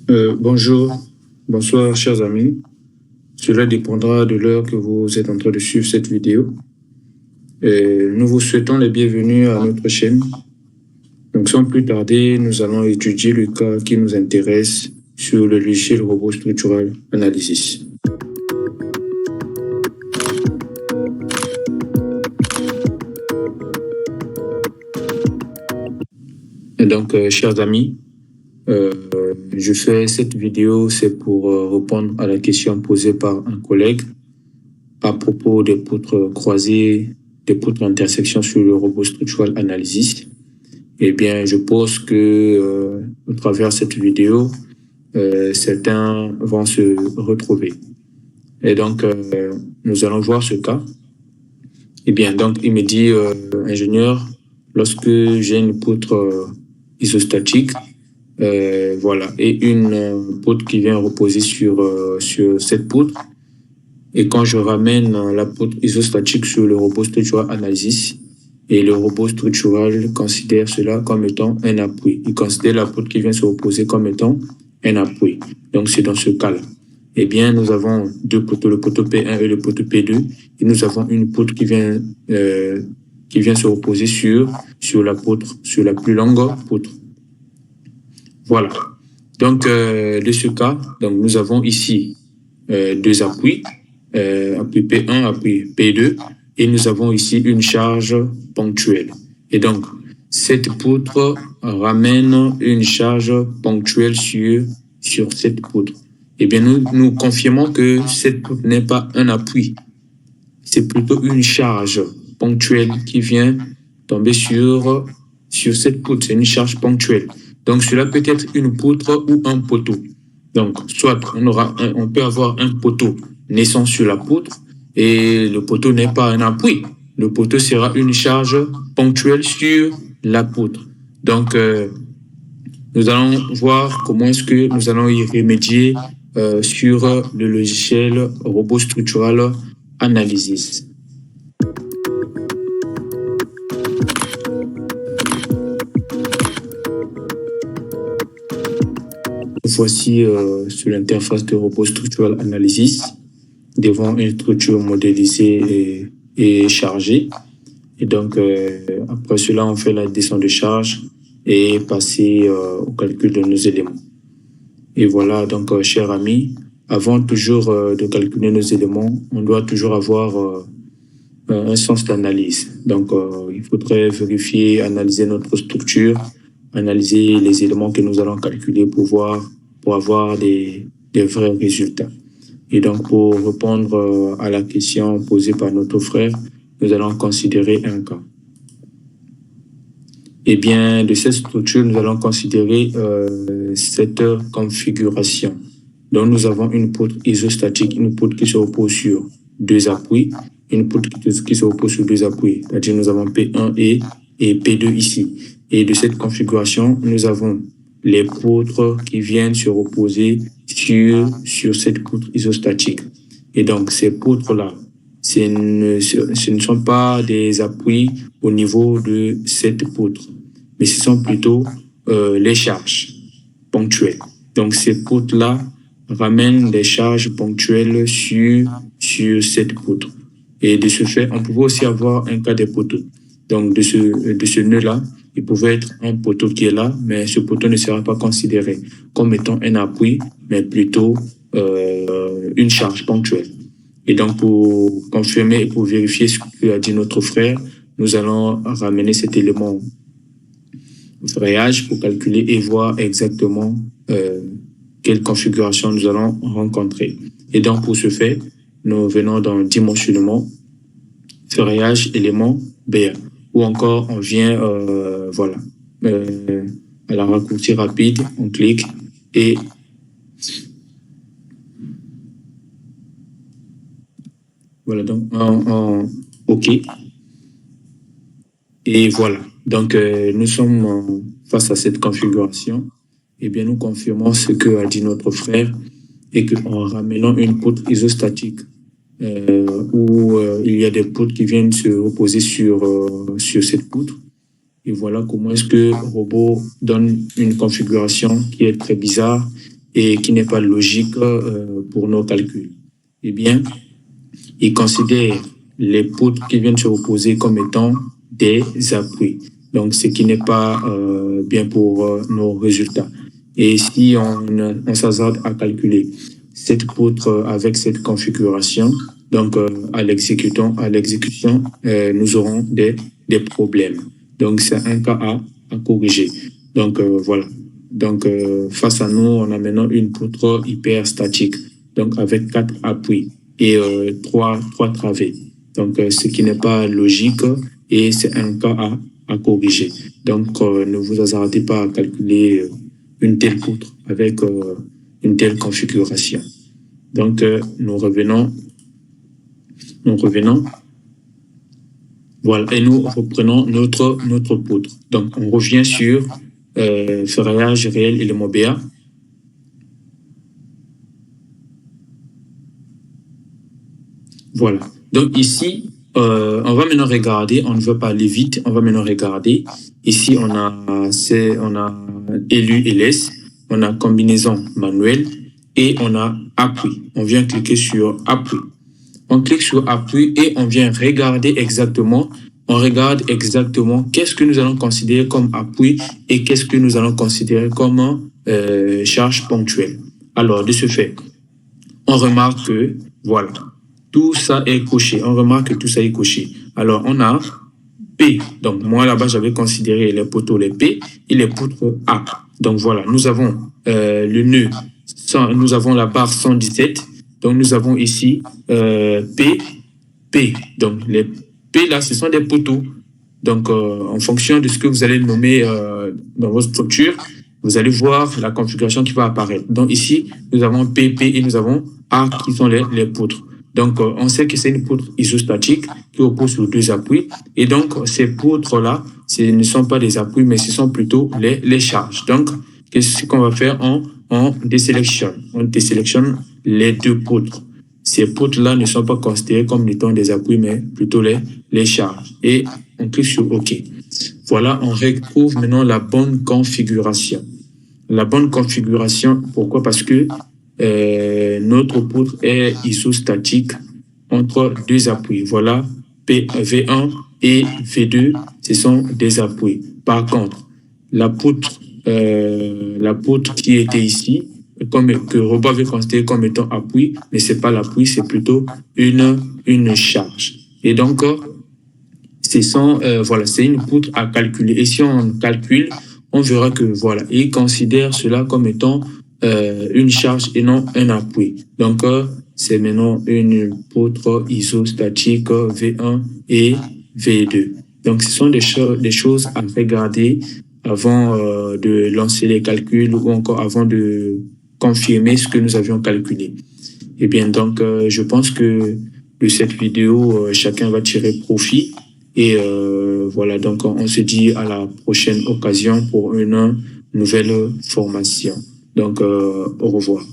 Bonsoir chers amis. Cela dépendra de l'heure que vous êtes en train de suivre cette vidéo. Nous vous souhaitons les bienvenus à notre chaîne. Donc sans plus tarder, nous allons étudier le cas qui nous intéresse sur le logiciel robot structural Analysis. Et donc, chers amis, je fais cette vidéo, c'est pour répondre à la question posée par un collègue à propos des poutres croisées, des poutres d'intersection sur le robot structural Analysis. Eh bien, je pense que au travers de cette vidéo, certains vont se retrouver. Et donc, nous allons voir ce cas. Eh bien, donc, il me dit, ingénieur, lorsque j'ai une poutre isostatique, voilà, et une poutre qui vient reposer sur cette poutre, et quand je ramène la poutre isostatique sur le robot structural Analysis, et le robot structural considère cela comme étant un appui. Il considère la poutre qui vient se reposer comme étant un appui. Donc, c'est dans ce cas-là. Eh bien, nous avons deux poteaux, le poteau P1 et le poteau P2, et nous avons une poutre qui vient se reposer sur la poutre, sur la plus longue poutre. Voilà. Donc, de ce cas, donc, nous avons ici deux appuis, appui P1, appui P2, et nous avons ici une charge ponctuelle. Et donc, cette poutre ramène une charge ponctuelle sur cette poutre. Eh bien, nous confirmons que cette poutre n'est pas un appui. C'est plutôt une charge ponctuelle qui vient tomber sur cette poutre. C'est une charge ponctuelle. Donc, cela peut être une poutre ou un poteau. Donc, soit on peut avoir un poteau naissant sur la poutre et le poteau n'est pas un appui. Le poteau sera une charge ponctuelle sur la poutre. Donc, nous allons voir comment est-ce que nous allons y remédier sur le logiciel robot structural Analysis. Voici sur l'interface de robot structural Analysis devant une structure modélisée et chargée. Et donc, après cela, on fait la descente de charge et passer au calcul de nos éléments. Et voilà, donc, chers amis, avant toujours de calculer nos éléments, on doit toujours avoir un sens d'analyse. Donc, il faudrait vérifier, analyser notre structure, analyser les éléments que nous allons calculer pour avoir des vrais résultats. Et donc, pour répondre à la question posée par notre frère, nous allons considérer un cas. Eh bien, de cette structure, nous allons considérer cette configuration. Donc, nous avons une poutre isostatique, une poutre qui se repose sur deux appuis, une poutre qui se repose sur deux appuis, c'est-à-dire nous avons P1 et P2 ici. Et de cette configuration, nous avons les poutres qui viennent se reposer sur cette poutre isostatique. Et donc, ces poutres-là, ce ne sont pas des appuis au niveau de cette poutre, mais ce sont plutôt les charges ponctuelles. Donc, ces poutres-là ramènent des charges ponctuelles sur cette poutre. Et de ce fait, on pouvait aussi avoir un cas des poteaux. Donc, de ce nœud-là, il pouvait être un poteau qui est là, mais ce poteau ne sera pas considéré comme étant un appui, mais plutôt une charge ponctuelle. Et donc, pour confirmer et pour vérifier ce que a dit notre frère, nous allons ramener cet élément au frayage pour calculer et voir exactement quelle configuration nous allons rencontrer. Et donc, pour ce faire, nous venons dans dimensionnement, frayage, élément BA. Ou encore, on vient, voilà, à la raccourci rapide, on clique et voilà, donc OK. Et voilà, donc nous sommes face à cette configuration. Eh bien, nous confirmons ce que a dit notre frère et qu'en ramenant une poutre isostatique où il y a des poutres qui viennent se reposer sur cette poutre. Et voilà comment est-ce que le robot donne une configuration qui est très bizarre et qui n'est pas logique pour nos calculs. Eh bien, il considère les poutres qui viennent se reposer comme étant des appuis. Donc, ce qui n'est pas bien pour nos résultats. Et si on s'hasarde à calculer cette poutre avec cette configuration, donc à l'exécution, nous aurons des problèmes. Donc, c'est un cas à corriger. Donc, voilà. Donc, face à nous, on a maintenant une poutre hyperstatique, donc avec 4 appuis et 3 travées. Donc, ce qui n'est pas logique et c'est un cas à corriger. Donc, ne vous hasardez pas à calculer une telle poutre avec une telle configuration. Donc, nous revenons. Voilà, et nous reprenons notre poutre. Donc, on revient sur ferraillage réel et le MOBEA. Voilà. Donc, ici, on va maintenant regarder, on ne veut pas aller vite, on va maintenant regarder. Ici, on a élu LS, on a combinaison manuelle et on a appui. On vient cliquer sur appui. On clique sur appui et on vient regarder exactement, on regarde exactement qu'est-ce que nous allons considérer comme appui et qu'est-ce que nous allons considérer comme charge ponctuelle. Alors, de ce fait, on remarque que, voilà, tout ça est coché. On remarque que tout ça est coché. Alors, on a P. Donc, moi, là-bas, j'avais considéré les poteaux, les P et les poutres A. Donc, voilà, nous avons le nœud, nous avons la barre 117. Donc, nous avons ici P. Donc, les P, là, ce sont des poteaux. Donc, en fonction de ce que vous allez nommer dans votre structure, vous allez voir la configuration qui va apparaître. Donc, ici, nous avons P et nous avons A qui sont les poutres. Donc, on sait que c'est une poutre isostatique qui repose sur 2 appuis. Et donc, ces poutres-là, ce ne sont pas des appuis, mais ce sont plutôt les charges. Donc, qu'est-ce qu'on va faire? On désélectionne. On désélectionne les 2 poutres. Ces poutres-là ne sont pas considérées comme étant des appuis, mais plutôt les charges. Et on clique sur OK. Voilà, on retrouve maintenant la bonne configuration. La bonne configuration, pourquoi? Parce que notre poutre est isostatique entre 2 appuis. Voilà, V1 et V2, ce sont des appuis. Par contre, la poutre qui était ici, que Robot avait considéré comme étant appui, mais c'est pas l'appui, c'est plutôt une charge. Et donc, voilà, c'est une poutre à calculer. Et si on calcule, on verra que voilà, il considère cela comme étant une charge et non un appui. Donc, c'est maintenant une poutre isostatique V1 et V2. Donc, ce sont des choses à regarder avant de lancer les calculs ou encore avant de confirmer ce que nous avions calculé. Eh bien, donc, je pense que de cette vidéo, chacun va tirer profit. Et voilà, donc on se dit à la prochaine occasion pour une nouvelle formation. Donc, au revoir.